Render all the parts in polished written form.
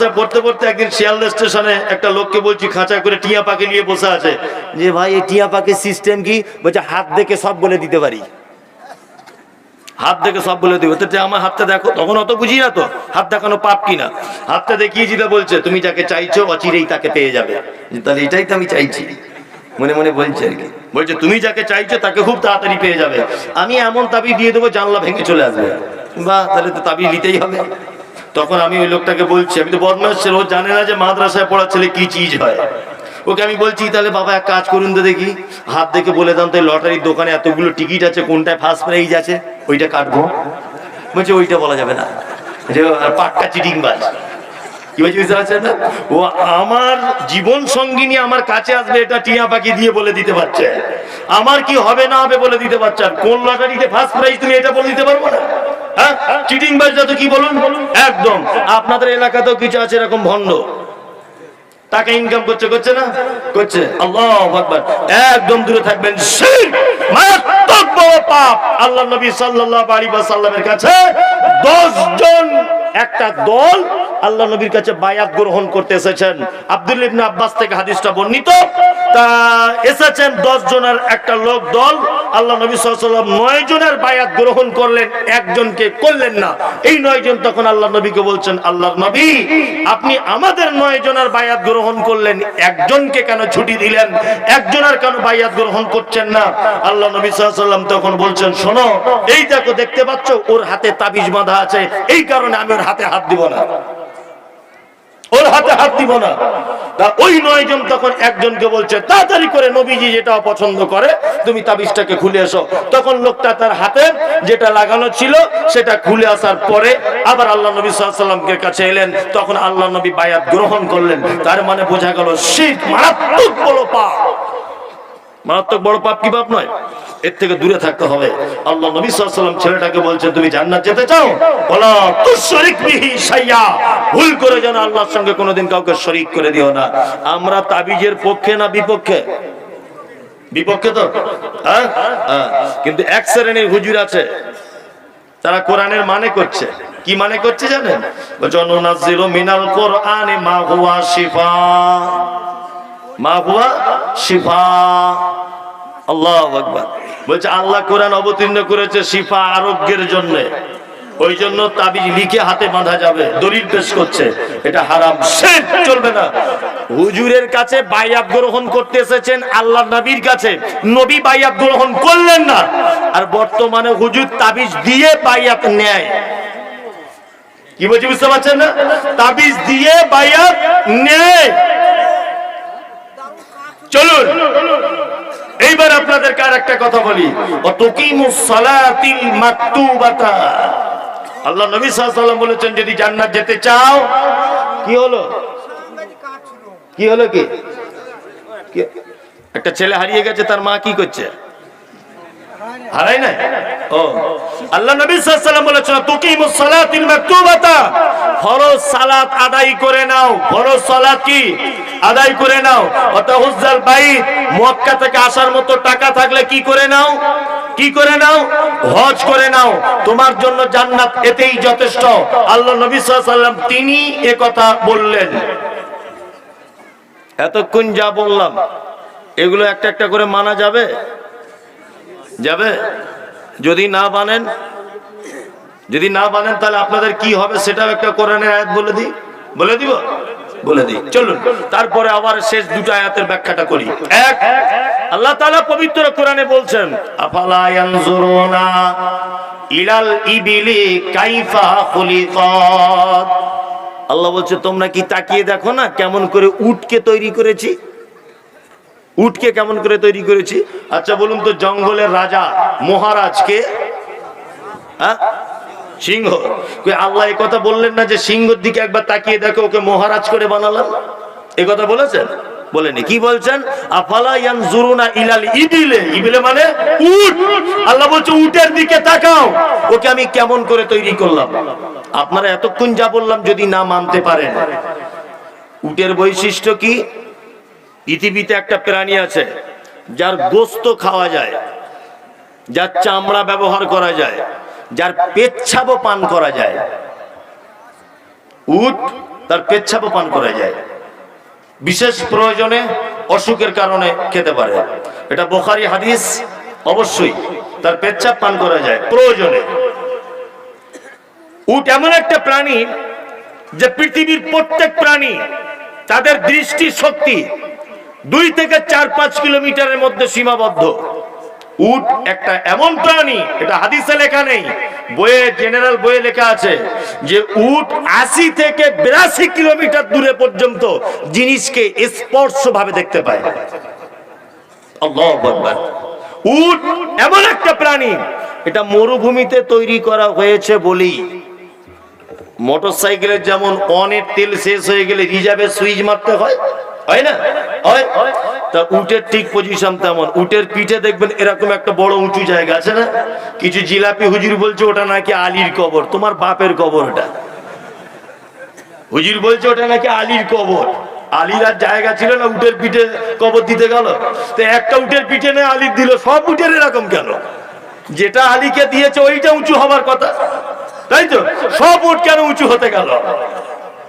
মাদ্রাসায় পড়তে পড়তে একদিন শিয়ালদা স্টেশনে একটা লোককে বলছি খাঁচা করে টিয়া পাখি নিয়ে বসে আছে, যে ভাই এই টিয়া পাখির সিস্টেম কি? বলছে হাত দেখে সব বলে দিতে পারি, হাত দেখে সব বলে দিব। আমার হাতটা দেখো, তখন অত বুঝি না তো হাত দেখানো পাপ কিনা। হাতটা দেখিয়ে যেটা বলছে, তুমি যাকে চাইছো অচিরেই তাকে পেয়ে যাবে। তাহলে এটাই তো আমি চাইছি, মনে মনে বলছে আর কি। বলছে তুমি যাকে চাইছো তাকে খুব তাড়াতাড়ি পেয়ে যাবে, আমি এমন তাবিজ দিয়ে দেবো জানলা ভেঙে চলে আসবে। বাহ, তাহলে তো তাবিজ নিতেই হবে। তখন আমি ওই লোকটাকে বলছি, আমি তো বদমাশ ছিল, ও জানে না যে মাদ্রাসায় পড়া ছেলে কি চিজ হয়। ওকে আমি বলছি, তাহলে বাবা এক কাজ করুন তো দেখি, হাত দেখে বলে দাম তো লটারির দোকানে এতগুলো টিকিট আছে, কোনটায় ফার্স্ট প্রাইজ আছে ওইটা কাটবো। বলছে ওইটা বলা যাবে না, পাক্কা চিটিংবাজ। কি বলছি বুঝতে পারছেন না? ও আমার জীবন সঙ্গিনী আমার কাছে আসবে এটা টিয়া পাখি দিয়ে বলে দিতে পারছে, আমার কি হবে না হবে বলে দিতে পারছে। আর কোন লটারিতে ফার্স্ট প্রাইজ তুমি এটা বলে দিতে পারবো না? হ্যাঁ, চিটিংবাজ যত কি বলুন একদম। আপনাদের এলাকাতেও কিছু আছে এরকম ভণ্ড, টাকা ইনকাম করছে, করছে না করছে, আল্লাহু আকবার। একদম দূরে থাকবেন, শিরক মারাত্মক বড় পাপ। আল্লাহর নবী সাল্লাল্লাহু আলাইহি ওয়াসাল্লামের কাছে 10 জন একটা দল আল্লাহ নবীর কাছে বায়াত গ্রহণ করতে এসেছেন। আব্দুল্লাহ ইবনে আব্বাস থেকে হাদিসটা বর্ণিত। তা এসেছেন 10 জনের একটা লোক দল, আল্লাহ নবী সাল্লাল্লাহু আলাইহি ওয়াসাল্লাম 9 জনের বায়াত গ্রহণ করলেন, একজনকে করলেন না। এই 9 জন তখন আল্লাহ নবীকে বলছেন, আল্লাহর নবী আপনি আমাদের 9 জনের বায়াত গ্রহণ করলেন, একজনকে কেন ছুটি দিলেন, একজনের কেন বায়াত গ্রহণ করছেন না? আল্লাহ নবী সাল্লাল্লাহু আলাইহি ওয়াসাল্লাম তখন বলছেন, শোনো, এই দেখো দেখতে পাচ্ছ ওর হাতে তাবিজ বাঁধা আছে, এই কারণে আমি ওর হাতে হাত দিব না, ওর হাতে হাত দিব না। তা ওই 9 জন তখন একজনকে বলছে, তাড়াতাড়ি করে নবীজি যেটা পছন্দ করে তুমি তাবিজটাকে খুলে এসো। তখন লোকটা তার হাতে যেটা লাগানো ছিল সেটা খুলে আসার পরে আবার আল্লাহ নবী সাল্লাল্লাহু আলাইহি ওয়াসাল্লামের কাছে এলেন। তখন আল্লাহ নবী বায়াত গ্রহণ করলেন। তার মানে বোঝা গেল শিরক মারাত্মক বড় পাপ। মারাত্মক বড় পাপ কি পাপ নয়? এর থেকে দূরে থাকতে হবে। আল্লাহ নবী সাল্লাল্লাহু আলাইহি ওয়াসাল্লাম ছেলেটাকে বলছেন, তুমি জান্নাত যেতে চাও, ওয়ালা তুশরিক বিহি শাইয়া, ভুল করে যেন আল্লাহর সঙ্গে কোনোদিন কাউকে শরীক করে দিও না। আমরা তাবিজের পক্ষে না বিপক্ষে? বিপক্ষে তো, হ্যাঁ। কিন্তু এক শ্রেণীর হুজুর আছে, তারা কোরআনের মানে করছে। কি মানে করছে জানেন? ওয়ানুনাজ্জিলু মিনাল কোরআনি মা হুয়া শিফা, মা হুয়া শিফা। আল্লাহু আকবার। বলছে আল্লাহ কোরআন অবতীর্ণ করেছে শিফা, আরোগ্যের জন্য। ওই জন্য তাবিজ লিখে হাতে বাঁধা যাবে, দলিল পেশ করছে, এটা হারাম, শিরক, চলবে না। হুজুরের কাছে বায়াত গ্রহণ করতে এসেছেন আল্লাহর নবীর কাছে, নবী বায়াত গ্রহণ করলেন না। আর বর্তমানে হুজুর তাবিজ দিয়ে বায়াত নেয়। কি বলছি বুঝতে পারছেন না? তাবিজ দিয়ে বায়াত নেয়। চলুন এইবার আপনাদেরকে আর একটা কথা বলি, ওয়াতুকিমুস সালাতিল মাকতুবাতা। আল্লাহ নবী সাল্লাল্লাহু আলাইহি ওয়াসাল্লাম বলেছেন, যদি জান্নাত যেতে চাও, কি হলো কি হলো কি একটা ছেলে হারিয়ে গেছে, তার মা কি করছে? হারাই না। ও আল্লাহ নবী সাল্লাল্লাহু আলাইহি ওয়াসাল্লাম বলেছেন, তুকিমুস সালাতিল মাকতুবাতা, ফরজ সালাত আদায় করে নাও। ফরজ সালাত কি? আদায় করে নাও। ওয়াতাহুজ্জাল বাইত, মক্কা থেকে আসার মতো টাকা থাকলে কি করে নাও? কি করে নাও? হজ করে নাও। তোমার জন্য জান্নাত এতেই যথেষ্ট। আল্লাহ নবী সাল্লাল্লাহু আলাইহি ওয়াসাল্লাম তিনি এ কথা বললেন। এতক্ষণ যা বললাম এগুলো একটা একটা করে মানা যাবে? যাবে? যদি না মানেন, যদি না মানেন তাহলে আপনাদের কি হবে সেটাও একটা কোরআনের আয়াত বলে দিই, বলে দিব, বলে দিই। চলুন তারপরে আবার শেষ দুটো আয়াতের ব্যাখ্যাটা করি। এক, আল্লাহ তাআলা পবিত্র কোরআনে বলছেন, আফালা ইয়ানজুরুনা ইলাল ইবিলি কাইফা খুলিকাত। আল্লাহ বলছে, তোমরা কি তাকিয়ে দেখো না কেমন করে উটকে তৈরি করেছি? উটকে কেমন করে তৈরি করেছি? আচ্ছা বলুন তো, জঙ্গলের রাজা মহারাজকে, হ্যাঁ, সিংহ। আল্লাহ এই কথা বললেন না যে সিংহের দিকে একবার তাকিয়ে দেখো, ওকে মহারাজ করে বানালাম? এই কথা বলেছেন? বলেনি। কি বলছেন? আফালা ইয়ানজুরুনা ইলাল ইবিলে, ইবিলে মানে উট। আল্লাহ বলছে উটের দিকে তাকাও, ওকে আমি কেমন করে তৈরি করলাম। আপনারা এতক্ষণ যা বললাম যদি না মানতে পারেন, উটের বৈশিষ্ট্য কি? পৃথিবীতে একটা প্রাণী আছে যার গোশত খাওয়া যায়, যার চামড়া ব্যবহার করা যায়, যার পেচ্ছাবও পান করা যায়। উট তার পেচ্ছাপও পান করা যায়, বিশেষ প্রয়োজনে অসুখের কারণে খেতে পারে। এটা বুখারী হাদিস। অবশ্যই তার পেচ্ছাপ পান করা যায় প্রয়োজনে। উট এমন একটা প্রাণী যে পৃথিবীর প্রত্যেক প্রাণী তাদের দৃষ্টি শক্তি 2 থেকে 4-5 কিলোমিটারের মধ্যে সীমাবদ্ধ। উট একটা এমন প্রাণী, এটা হাদিসে লেখা নেই, বইয়ে জেনারেল বইয়ে লেখা আছে যে উট 80 থেকে 82 কিলোমিটার দূরে পর্যন্ত জিনিসকে স্পর্শ ভাবে দেখতে পায়। আল্লাহু আকবার। উট এমন একটা প্রাণী, এটা মরুভূমিতে তৈরি করা হয়েছে বলেই মোটরসাইকেলের যেমন অনের তেল শেষ হয়ে গেলে রিজার্ভে সুইচ মারতে হয়, হয় না? হয়। তা উটের ঠিক পজিশন তেমন। উটের পিঠে দেখবেন এরকম একটা বড় উঁচু জায়গা আছে না? কিছু জিলাপি হুজুর বলছে ওটা নাকি আলীর কবর। তোমার বাপের কবর ওটা। হুজুর বলছে ওটা নাকি আলীর কবর। আলীর আর জায়গা ছিল না উটের পিঠে কবর দিতে গেল, তো একটা উটের পিঠে নেই আলীর দিল। সব উটের এরকম কেন? যেটা আলীকে দিয়েছে ওইটা উঁচু হবার কথা, তাই তো? সব উট কেন উঁচু হতে গেল?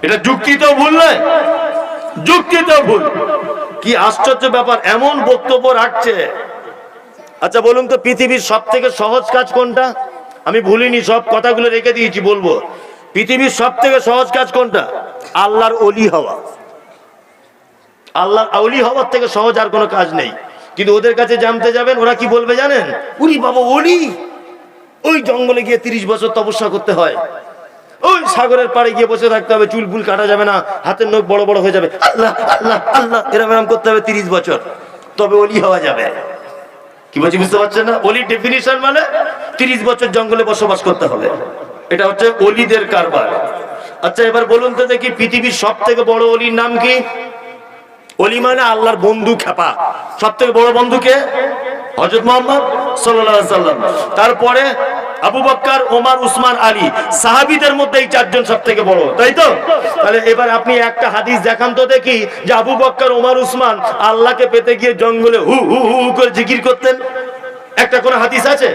এটা যুক্তি তো ভুল নয়, যুক্তি তো ভুল। কি আশ্চর্য ব্যাপার, এমন বক্তব্য রাখছে। আচ্ছা বলুন তো, পৃথিবীর সব থেকে সহজ কাজ কোনটা? আমি ভুলিনি, সব কথাগুলো রেখে দিয়েছি, বলবো। পৃথিবীর সব থেকে সহজ কাজ কোনটা? আল্লাহর ওলি হওয়া। আল্লাহর ওলি হওয়ার থেকে সহজ আর কোনো কাজ নেই। কিন্তু ওদের কাছে জানতে যাবেন, ওরা কি বলবে জানেন? উনি বাবা ওলি, ওই জঙ্গলে গিয়ে 30 বছর তপস্যা করতে হয়, ওই সাগরের পাড়ে গিয়ে বসে থাকতে হবে, চুল ফুল কাটা যাবে না, হাতের নখ বড় বড় হয়ে যাবে, আল্লাহ আল্লাহ আল্লাহ এরম করতে হবে 30 বছর, তবে ওলি হওয়া যাবে। কি বলছি বুঝতে পারছেন না? ওলি ডেফিনিশন মানে 30 বছর জঙ্গলে বসবাস করতে হবে। এটা হচ্ছে ওলিদের কারবার। আচ্ছা এবার বলুন তো দেখি, পৃথিবীর সব থেকে বড় ওলির নাম কি? ওলি মানে আল্লাহর বন্ধু, খেপা। সব থেকে বড় বন্ধুকে হযরত মুহাম্মদ সাল্লাল্লাহু আলাইহি ওয়াসাল্লাম। তারপরে আবু বকর, ওমর, উসমান, আলী। সাহাবীদের মধ্যে এই 4 জন সব থেকে বড়, তাই তো? তাহলে এবার আপনি একটা হাদিস দেখান তো দেখি যে আবু বকর, ওমর, উসমান আল্লাহকে পেতে গিয়ে জঙ্গলে হু হু হু করে জিকির করতেন। একটা কোন হাদিস আছে?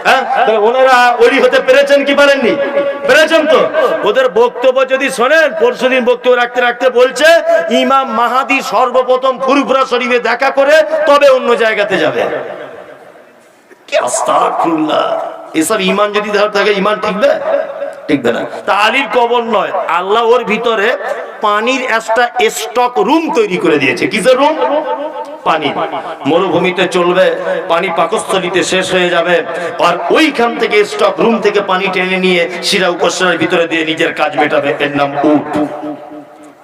হ্যাঁ, ওনারা ওলি হতে পেরেছেন কি পারেননি? পেরেছেন তো। ওদের বক্তব্য যদি শোনেন, পরশুদিন বক্তব্য রাখতে রাখতে বলছে ইমাম মাহাদি সর্বপ্রথম ফুরফুরা শরীফে দেখা করে তবে অন্য জায়গাতে যাবে। কি আস্তাগফিরুল্লাহ! এসব ইমান যদি থাকে, ইমান টিকবে? টিকবে না। তা আলীর কবর নয়, আল্লাহ ওর ভিতরে পানির একটা স্টক রুম তৈরি করে দিয়েছে। কিসের রুম? পানি। মরুভূমিতে চলবে, পানি পাকস্থলীতে শেষ হয়ে যাবে, আর ওইখান থেকে স্টক রুম থেকে পানি টেনে নিয়ে শিরা উপশিরার ভিতরে দিয়ে নিজের কাজ মেটাবে। এর নাম উট।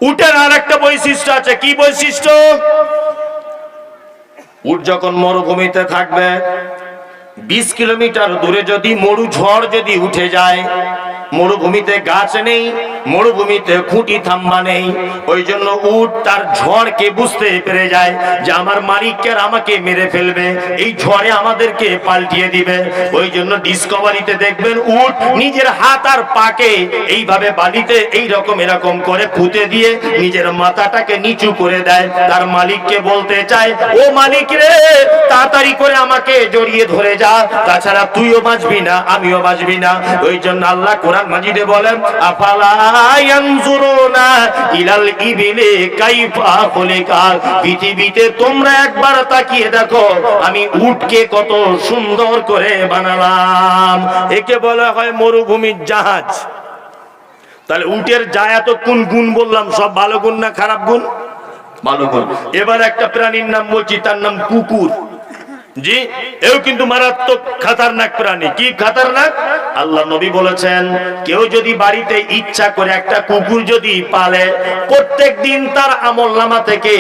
উটের আর একটা বৈশিষ্ট্য আছে। কি বৈশিষ্ট্য? উট যখন মরুভূমিতে থাকবে, 20 কিলোমিটার দূরে যদি মরু ঝড় যদি উঠে যায়, মরুভূমিতে গাছ নেই, মরুভূমিতে খুঁটি থাম্বা নেই, ওই জন্য উট তার ঝড়কে বুঝতে পেরে যায় যে আমার মালিককে আমাকে মেরে ফেলবে, এই ঝড়ে আমাদেরকে পাল্টিয়ে দিবে। ওই জন্য ডিসকভারিতে দেখবেন উট নিজের হাত আর পাকে এইভাবে বালিতে এরকম করে পুঁতে দিয়ে নিজের মাথাটাকে নিচু করে দেয়, তার মালিককে বলতে চায়, ও মালিক রে, তাড়াতাড়ি করে আমাকে জড়িয়ে ধরে যা, তাছাড়া তুইও বাঁচবি না, আমিও বাঁচবি না। ওই জন্য আল্লাহ কোরআন মাজিদে বলেন, আফালা ইয়ানজুরুনা ইলাল ইবিলি কাইফা খুলিকাত। পৃথিবীতে তোমরা একবার তাকিয়ে দেখো আমি উটকে কত সুন্দর করে বানালাম। একে বলা হয় মরুভূমির জাহাজ। তাহলে উটের যা এত কোন গুণ বললাম, সব ভালো গুণ না খারাপ গুণ? ভালো গুণ। এবার একটা প্রাণীর নাম বলছি, তার নাম কুকুর। জি, এও কিন্তু মারাত্মক খাতারনাক প্রাণী। কি খাতারনাক? আল্লাহ নবী বলেছেন, কেউ যদি বাড়িতে ইচ্ছা করে একটা কুকুর যদি পালে, প্রত্যেক দিন তার আমলনামা থেকে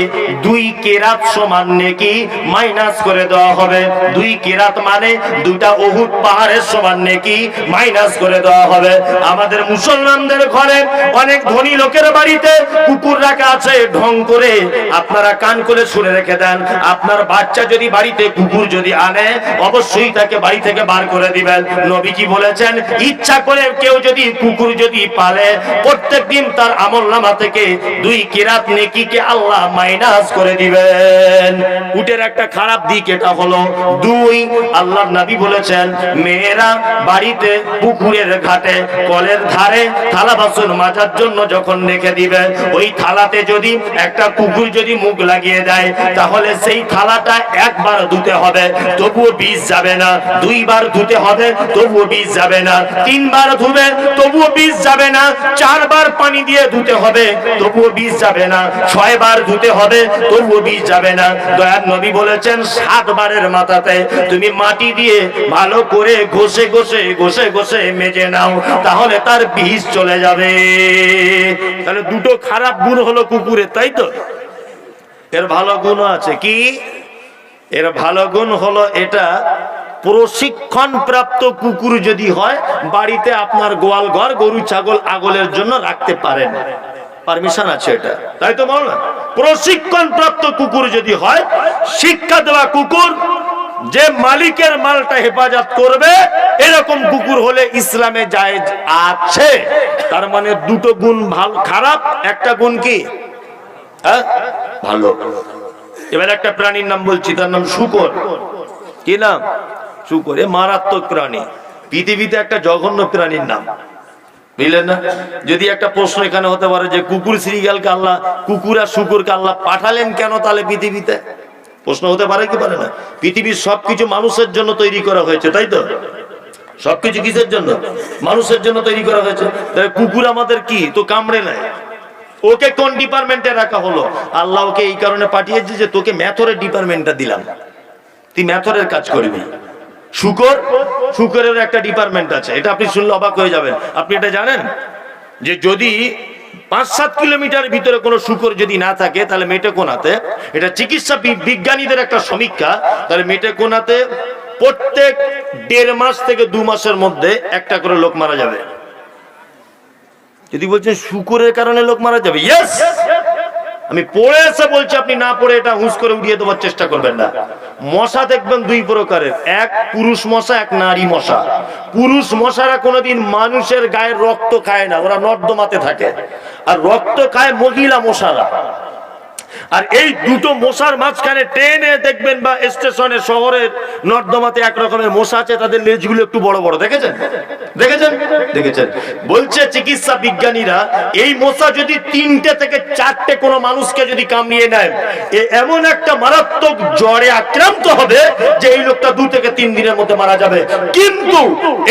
2 কেরাত সমান নেকি মাইনাস করে দেওয়া হবে। 2 কেরাত মানে 2টা উহুদ পাহাড়ের সমান নেকি মাইনাস করে দেওয়া হবে। আমাদের মুসলমানদের ঘরে অনেক ধনী লোকের বাড়িতে কুকুর রাখা আছে ঢং করে। আপনারা কান করে শুনে রেখে দেন, আপনার বাচ্চা যদি বাড়িতে কুকুর কুকুর যদি আনে অবশ্যই তাকে বাড়ি থেকে বার করে দিবেন। নবীজি বলেছেন ইচ্ছা করে কেউ যদি কুকুর যদি পালে প্রত্যেকদিন তার আমলনামা থেকে 2 কিরাত নেকিকে আল্লাহ মাইনাস করে দিবেন। উটের একটা খারাপ দিক এটা হলো 2, আল্লাহর নবী বলেছেন মেয়েরা বাড়িতে পুকুরের ঘাটে কলের ধারে থালা বাসন মাজার জন্য যখন রেখে দিবে, ওই থালাতে যদি একটা কুকুর যদি মুখ লাগিয়ে দেয় তাহলে সেই থালাটা একবার ধুতে হবে তবুও বিষ যাবে না, 2 বার ধুতে হবে তবুও বিষ যাবে না, 3 বার ধুবে তবুও বিষ যাবে না, 4 বার পানি দিয়ে ধুতে হবে তবুও বিষ যাবে না, 6 বার ধুতে হবে তবুও বিষ যাবে না। দয়ার নবী বলেছেন 7 বারের মাথাতে তুমি মাটি দিয়ে ভালো করে ঘষে ঘষে ঘষে ঘষে মেজে নাও, তাহলে তার বিষ চলে যাবে। তাহলে দুটো খারাপ গুণ হলো কুকুরের, তাই তো? এর ভালো গুণ আছে কি? এর ভালো গুণ হলো এটা প্রশিক্ষণ প্রাপ্ত কুকুর যদি হয় বাড়িতে আপনার গোয়াল ঘর গরু ছাগল আগলের জন্য রাখতে পারেন, পারমিশন আছে এটা, তাই তো বল না? প্রশিক্ষণ প্রাপ্ত কুকুর যদি হয়, শিক্ষা দেওয়া কুকুর যে মালিকের মালটা হেফাজত করবে এরকম কুকুর হলে ইসলামে জায়েজ আছে। তার মানে দুটো গুণ ভালো খারাপ, একটা গুণ কি ভালো। এবার একটা প্রাণীর নাম বলছি, তার নাম শূকর। কি নাম? শূকর। এ মারাত্মক প্রাণী, পৃথিবীতে একটা জঘন্য প্রাণীর নাম, বুঝলেন না? যদি একটা প্রশ্ন এখানে হতে পারে যে কুকুর শ্রীগালকে আল্লাহ, কুকুর আর শূকরকে আল্লাহ পাঠালেন কেন তাহলে পৃথিবীতে, প্রশ্ন হতে পারে কি পারে না? পৃথিবীর সবকিছু মানুষের জন্য তৈরি করা হয়েছে, তাই তো? সবকিছু কিসের জন্য? মানুষের জন্য তৈরি করা হয়েছে। কুকুর আমাদের কি তো কামড়ে নেয়, ওকে কোন ডিপার্টমেন্টে রাখা হলো? আল্লাহ ওকে এই কারণে পাঠিয়েছে যে তোকে ম্যাথরের ডিপার্টমেন্টটা দিলাম, তুই ম্যাথরের কাজ করবি। শূকর, শূকরের একটা ডিপার্টমেন্ট আছে, এটা আপনি শুনলে অবাক হয়ে যাবেন। আপনি এটা জানেন যে যদি 5-7 কিলোমিটার ভিতরে কোনো শূকর যদি না থাকে তাহলে মেটেকোনাতে, এটা চিকিৎসা বিজ্ঞানীদের একটা সমীক্ষা, তাহলে মেটেকোনাতে প্রত্যেক 1.5 মাস থেকে 2 মাসের মধ্যে একটা করে লোক মারা যাবে। যদি বলছেন শূকরের কারণে লোক মারা যাবে, ইয়েস, আমি পড়ে এসে বলছি, আপনি না পড়ে এটা হুঁশ করে উড়িয়ে দেওয়ার চেষ্টা করবেন না। মশা দেখবেন 2 প্রকারের, এক পুরুষ মশা, এক নারী মশা। পুরুষ মশারা কোনোদিন মানুষের গায়ের রক্ত খায় না, ওরা নর্দমাতে থাকে, আর রক্ত খায় মহিলা মশারা। আর এই দুটো মশার মাঝখানে ট্রেনে দেখবেন বা স্টেশনে শহরের নর্দমাতে এক রকমের মশা আছে, তাদের লেজগুলো একটু বড় বড়, দেখেছেন? দেখেছেন? দেখেছেন? বলছে চিকিৎসা বিজ্ঞানীরা এই মশা যদি 3টে থেকে 4টে কোনো মানুষকে যদি কামড়িয়ে নেয়, এমন একটা মারাত্মক জ্বরে আক্রান্ত হবে যে এই লোকটা 2 থেকে 3 দিনের মধ্যে মারা যাবে। কিন্তু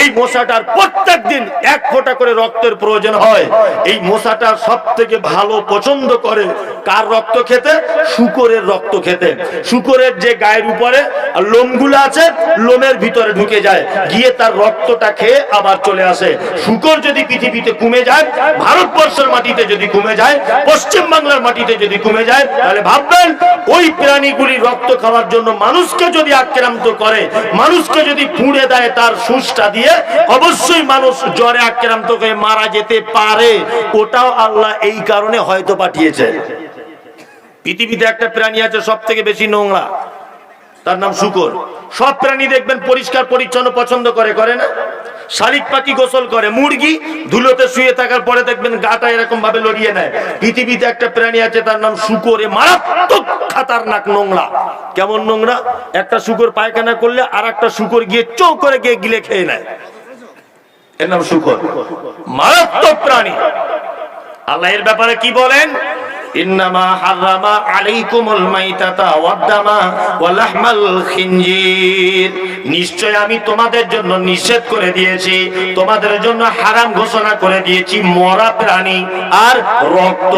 এই মশাটার প্রত্যেক দিন 1 ফোঁটা করে রক্তের প্রয়োজন হয়। এই মশাটা সব থেকে ভালো পছন্দ করে কার রক্ত খেতে? শূকরের রক্ত খেতে। শূকরের যে গায়ের উপরে লোমগুলো আছে, লোমের ভিতরে ঢুকে যায়, গিয়ে তার রক্তটা খেয়ে আবার চলে আসে। শূকর যদি পৃথিবীতে কমে যায়, ভারতবর্ষের মাটিতে যদি কমে যায়, পশ্চিম বাংলার মাটিতে যদি কমে যায়, তাহলে ভাববেন ওই প্রাণীগুলি রক্ত খাওয়ার জন্য মানুষকে যদি আক্রান্ত করে, মানুষকে যদি ফুঁড়ে দেয় তার সুসটা দিয়ে, অবশ্যই মানুষ জ্বরে আক্রান্ত হয়ে মারা যেতে পারে। ওটাও আল্লাহ এই কারণে হয়তো পাঠিয়েছে। পৃথিবীতে একটা প্রাণী আছে সব থেকে বেশি নোংরা, তার নাম শূকর। সব প্রাণী দেখবেন পরিষ্কার পরিচ্ছন্ন পছন্দ করে, করে না? শালিক পাখি গোসল করে, মুরগি ধুলোতে শুয়ে থাকার পরে দেখবেন গাটা এরকম ভাবে লড়িয়ে নেয়। পৃথিবীতে একটা প্রাণী আছে তার নাম শূকর, মারাত্মক খাতারনাক নোংরা। কেমন নোংরা? একটা শূকর পায়খানা করলে আর একটা শূকর গিয়ে চৌ করে গিয়ে গিলে খেয়ে নেয়, এর নাম শূকর। মারাত্মক প্রাণী। আল্লাহ এর ব্যাপারে কি বলেন? ইন্নামা হারামা আলাইকুমুল মাইতাতা ওয়াদ-দামা ওয়া লাহমাল খিনজির, নিশ্চয় আমি তোমাদের জন্য নিষেধ করে দিয়েছি, তোমাদের জন্য হারাম ঘোষণা করে দিয়েছি মরা প্রাণী আর রক্ত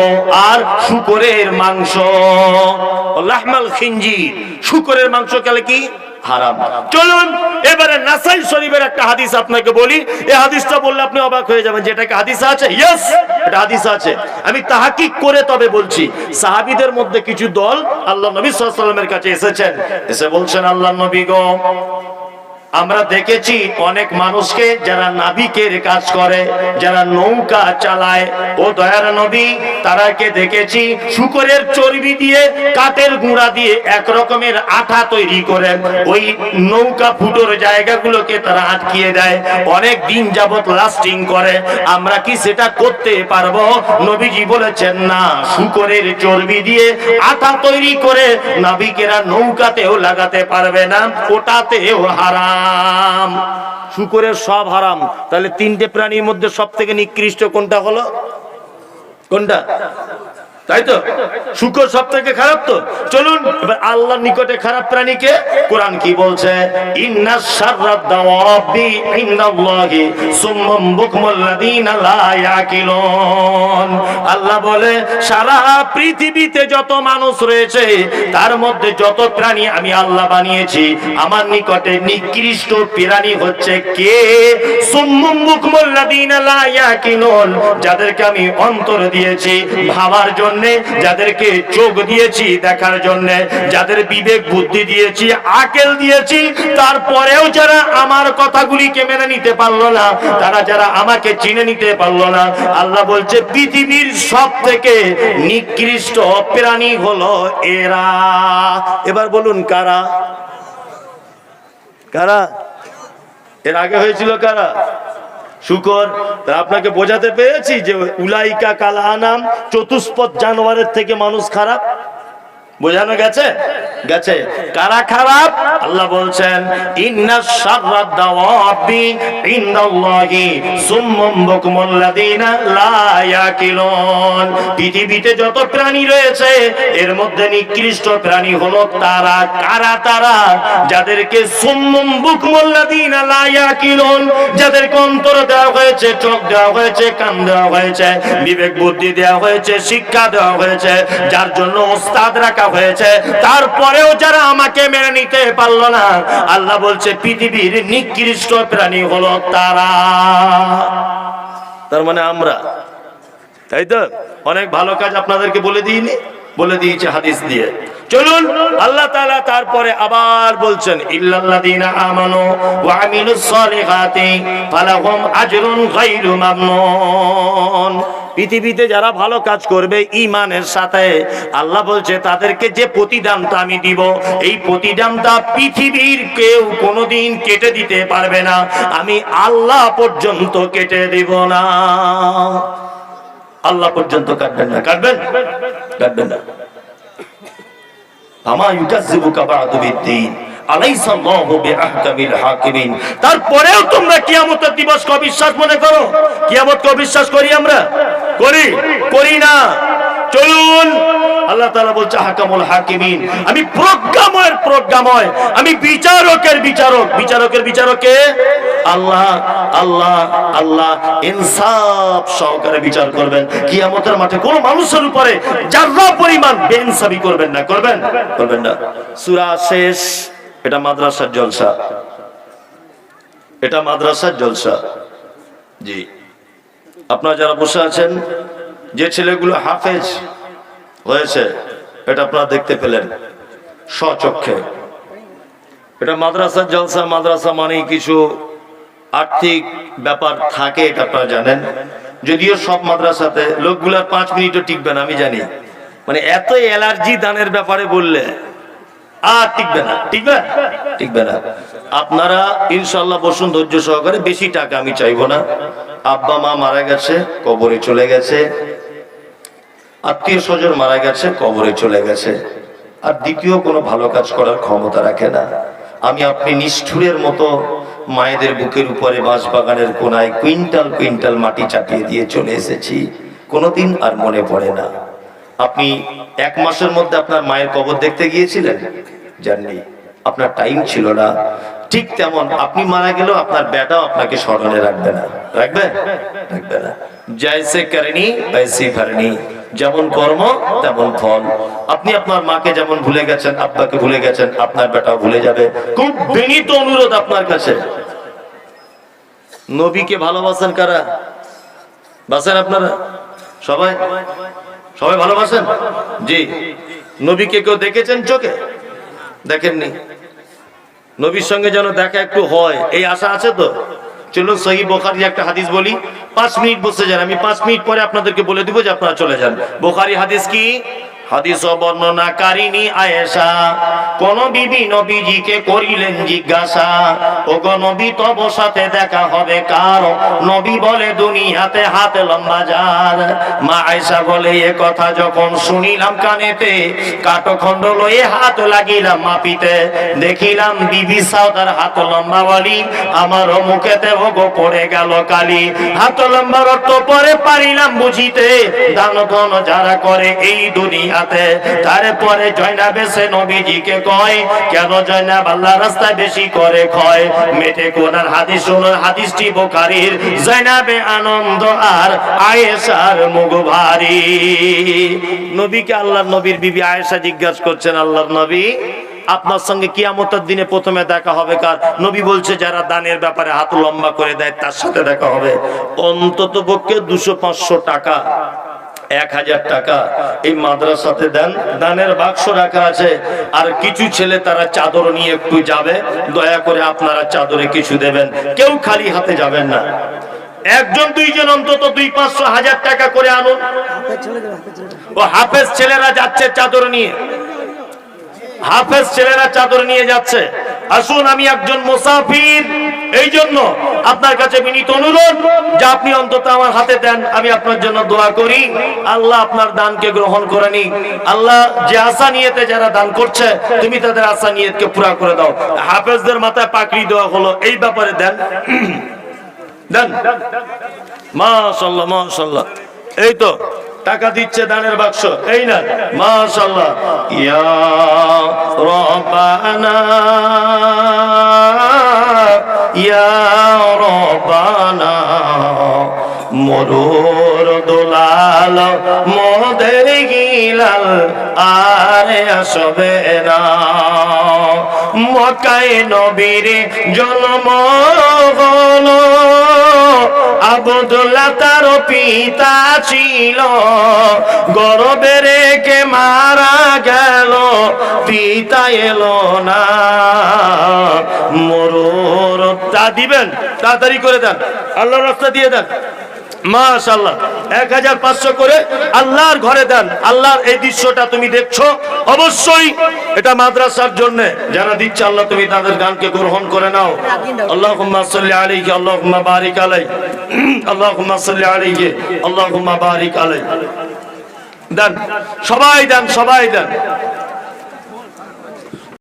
আর শূকরের মাংস। লাহমাল খিনজির, শূকরের মাংস খেলে কি হারাম। চলুন এবারে নাসাই শরীফের একটা হাদিস আপনাকে বলি। এই হাদিসটা বললে আপনি অবাক হয়ে যাবেন, যেটা কি হাদিস আছে? ইয়েস, এটা হাদিস আছে। আমি তাহকিক করে তবে বলছি। সাহাবীদের মধ্যে কিছু দল আল্লাহ নবী সাল্লাল্লাহু আলাইহি ওয়াসাল্লামের কাছে এসেছেন, এসে বলছেন, আল্লাহর নবী গো, আমরা দেখেছি অনেক মানুষকে যারা নাবিকের কাজ করে, যারা নৌকা চালায়, ও দয়ার নবী তারাকে দেখেছি শূকরের চর্বি দিয়ে, কাঠের গুঁড়া দিয়ে এক রকমের আঠা তৈরি করে ওই নৌকা ফুটোর জায়গাগুলোকে তারা আটকিয়ে দেয়, অনেক দিন যাবত লাস্টিং করে। আমরা কি সেটা করতে পারবো? নবীজি বলেছেন না, শূকরের চর্বি দিয়ে আঠা তৈরি করে নাবিকেরা নৌকাতেও লাগাতে পারবে না, ওটাতেও হারাম। শূকরের সব হারাম। তাহলে তিনটে প্রাণীর মধ্যে সব থেকে নিকৃষ্ট কোনটা হলো? কোনটা? তাই তো, শূকর সব থেকে খারাপ। তো চলুন এবার আল্লাহর নিকটে খারাপ প্রাণীকে কোরআন কি বলছে? ইন্নাশ শাররাদ দাওয়াবি ইনদাল্লাহি সুম্মাম বুকমুল্লাযিনা লা ইয়াকিলুন। আল্লাহ বলে সারা পৃথিবীতে যত মানুষ রয়েছে তার মধ্যে যত প্রাণী আমি আল্লাহ বানিয়েছি, আমার নিকটে নিকৃষ্ট প্রাণী হচ্ছে কে? সুম্মাম বুকমুল্লাযিনা লা ইয়াকিলুন, যাদেরকে আমি অন্তর দিয়েছি ভাবার জন্য, যাদেরকে চোখ দিয়েছি দেখার জন্য, যাদের বিবেক বুদ্ধি দিয়েছি, আকল দিয়েছি, তারপরেও যারা আমার কথাগুলিকে মেনে নিতে পারলো না, তারা যারা আমাকে চিনে নিতে পারলো না, আল্লাহ বলছে পৃথিবীর সব থেকে নিকৃষ্ট প্রাণী হলো এরা। এবার বলুন কারা? কারা? এর আগে হয়েছিল কারা? শূকর। আপনাকে বোঝাতে পেরেছি যে উলাইকা কাল আনাম, চতুষ্পদ জানোয়ারের থেকে মানুষ খারাপ। বোঝানো গেছে? গেছে। কারা খারাপ? আল্লাহ বলছেন ইন্নাশ শাররাদ দাওয়াবি ইনদাল্লাহি সুম্মাম বুকমুল্লাযিনা লা ইয়াকিলুন। পৃথিবীতে যত প্রাণী রয়েছে এর মধ্যে নিকৃষ্ট প্রাণী হলো তারা। কারা তারা? যাদেরকে সুম্মাম বুকমুল্লাযিনা লা ইয়াকিলুন, যাদেরকে অন্তর দেওয়া হয়েছে, চোখ দেওয়া হয়েছে, কান দেওয়া হয়েছে, বিবেক বুদ্ধি দেওয়া হয়েছে, শিক্ষা দেওয়া হয়েছে, যার জন্য ওস্তাদ রাখা হয়েছে, তারপরেও যারা আমাকে মেনে নিতে পারলো না, আল্লাহ বলছে পৃথিবীর নিকৃষ্ট প্রাণী হলো তারা। তার মানে আমরা। তাই তো, অনেক ভালো কাজ আপনাদেরকে বলে দিইনি? বলে দিয়েছে হাদিস দিয়ে। চলুন আল্লাহ তাআলা তারপরে আবার বলছেন ইল্লাল্লাযীনা আমানু ওয়া আমিলুস সালিহাতি ফালাহুম আজরুন গায়রু মামনুন। পৃথিবীতে যারা ভালো কাজ করবে ঈমানের সাথে, আল্লাহ বলছে তাদেরকে যে প্রতিদানটা আমি দিব, এই প্রতিদানটা পৃথিবীর কেউ কোনোদিন কেটে দিতে পারবে না, আমি আল্লাহ পর্যন্ত কেটে দিব না। আল্লাহ পর্যন্ত কাটবেন না। কাটবেন? কাটবেন না। আমা ইউকাযযিবুকা বা'দু বিদ্দীন আলাইসা আল্লাহু বিআহকামিল হাকিমিন। তারপরেও তোমরা কিয়ামতের দিবসকে অবিশ্বাস মনে করো? কিয়ামতকে অবিশ্বাস করি আমরা? করি? করি না। চলুন আল্লাহ তাআলা বলছে হাকামুল হাকিমিন, আমি প্রজ্ঞাময়ের প্রজ্ঞাময়, আমি বিচারকের বিচারক। বিচারকের বিচারকে আল্লাহ। আল্লাহ আল্লাহ ইনসাফ সহকারে বিচার করবেন। কিয়ামতের মাঠে কোন মানুষের উপরে যারা পরিমাণ বেইনসাফি করবেন না। করবেন? করবেন না। সূরা শেষ। এটা মাদ্রাসার জলসা, এটা মাদ্রাসার জলসা। জি, আপনারা যারা বসে আছেন, যে ছেলেগুলো হাফেজ হয়েছে, এটা আপনারা দেখতে পেলেন স্বচক্ষে। এটা মাদ্রাসার জলসা। মাদ্রাসা মানেই কিছু আর্থিক ব্যাপার থাকে, এটা আপনারা জানেন। যদিও সব মাদ্রাসাতে লোকগুলার 5 মিনিটও টিকবে না, আমি জানি। মানে এত অ্যালার্জি দানের ব্যাপারে বললে আর টিকবে না। টিকবে? টিকবে না। আপনারা ইনশাআল্লাহ বসুন ধৈর্য সহকারে। বেশি টাকা আমি চাইবো না। আব্বা মা মারা গেছে, কবরে চলে গেছে, আত্মীয় স্বজন মারা গেছে, কবরে চলে গেছে, আর দ্বিতীয় কোনো ভালো কাজ করার ক্ষমতা রাখে না। আমি আপনি নিষ্ঠুরের মতো মায়েদের বুকের উপরে বাঁশবাগানের কোনায় কুইন্টাল কুইন্টাল মাটি চাপিয়ে দিয়ে চলে এসেছি, কোনোদিন আর মনে পড়ে না। আপনি 1 মাসের মধ্যে আপনার মায়ের কবর দেখতে গিয়েছিলেন? জাননি, আপনার টাইম ছিল না। ঠিক তেমন আপনি মারা গেলেও আপনার বেটাও আপনাকে স্মরণে রাখবে না। রাখবে? রাখবে না। জয়সে করনি বৈসে ভরনি, যেমন কর্ম তেমন ফল। আপনি আপনার মাকে যেমন ভুলে গেছেন, আব্বাকে ভুলে গেছেন, আপনার বেটাও ভুলে যাবে। খুব বিনীত অনুরোধ আপনার কাছে, নবীকে ভালোবাসেন কারা? বাসেন আপনারা সবাই? সবাই ভালোবাসেন? জি। নবীকে কেউ দেখেছেন চোখে? দেখেননি। নবীর সঙ্গে যেন দেখা একটু হয়, এই আশা আছে তো। চলুন সহিহ বুখারী একটা হাদিস বলি, 5 মিনিট বসে যান, আমি 5 মিনিট পরে আপনাদেরকে বলে দিব যে আপনারা চলে যান। বুখারী হাদিস কি? হাদিস বর্ণনাকারিণী আয়েশা কোন বিবি নবীজিকে করিলেন জিজ্ঞাসা, ওগো নবী তব সাথে দেখা হবে কার? নবী বলে দুনিয়াতে হাত লম্বা যার। মা আয়েশা বলে এ কথা যখন শুনিলাম কানেতে, কাঠখণ্ড লয়ে হাত লাগিলাম মাপিতে, দেখিলাম বিবি সাউদার হাত লম্বা বলি, আমার মুখেতে ওগো পড়ে গেল কালি। হাত লম্বার অর্থ পরে পারিলাম বুঝিতে, দান ধন যারা করে এই দুনিয়াতে। তারপরে জয়নাব এসে নবীজিকে কয়, কেন জয়নাব আল্লাহ রাস্তায় বেশি করে ক্ষয়? মেটে কোনার হাদিস শুনুন, হাদিসটি বুখারীর। জয়নাবে আনন্দ আর আয়েশার মুখ ভারী। নবীকে আল্লাহর নবীর বিবি আয়েশা জিজ্ঞাসা করছেন, আল্লাহর নবী আপনার সঙ্গে কিয়ামতের দিনে প্রথমে দেখা হবে কার? নবী বলছে যারা দানের ব্যাপারে হাত লম্বা করে দেয় তার সাথে দেখা হবে। অন্তত পক্ষে 200-500 টাকা, 1000 টাকা এই মাদ্রাসাতে দেন, দানের বাক্স রাখা আছে। আর কিছু ছেলে তারা চাদর নিয়ে একটু যাবে, দয়া করে আপনারা চাদরে কিছু দেবেন, কেউ খালি হাতে যাবেন না। একজন দুইজন অন্তত 200-500-1000 টাকা করে আনুন। ও হাফেজ ছেলেরা যাচ্ছে চাদর নিয়ে, হাফেজ ছেলেরা চাদর নিয়ে যাচ্ছে। আসুন, আমি একজন মুসাফির, এই জন্য আপনার কাছে বিনীত অনুরোধ যে আপনি অন্তত আমার হাতে দেন, আমি আপনার জন্য দোয়া করি, আল্লাহ আপনার দানকে গ্রহণ করে নি। আল্লাহ যে আশা নিয়েতে যারা দান করছে, তুমি তাদের আশা নিয়তকে পুরা করে দাও। হাফেজদের মাথায় পাকড়ি দেওয়া হলো, এই ব্যাপারে দেন দেন। মাশাআল্লাহ মাশাআল্লাহ, এই তো টাকা দিচ্ছে দানের বাক্স, এই না? মাশাআল্লাহ। ইয়া রব্বানা ইয়া রব্বানা, মরুর দুলাল মোদের গিলাল আরে আসবে না। মক্কায় নবীর জন্ম হলো, আব্দুল্লাহ তার পিতা ছিল, গর্ভে রেখে মারা গেল, পিতা এলো না। মরুর তা দিবেন, তাড়াতাড়ি করে দেন, আল্লাহর রাস্তা দিয়ে দেন। মাশাআল্লাহ, 1500 করে আল্লাহর ঘরে দেন। আল্লাহর এই দৃশ্যটা তুমি দেখছো, অবশ্যই এটা মাদ্রাসার জন্য যারা দিচ্ছে, আল্লাহ তুমি তাদের গানকে গ্রহণ করে নাও। আল্লাহুম্মা সাল্লি আলাইহি আল্লাহুম্মা বারিক আলাইহি, আল্লাহুম্মা সাল্লি আলাইহি আল্লাহুম্মা বারিক আলাইহি। দেন সবাই, দেন সবাই দেন।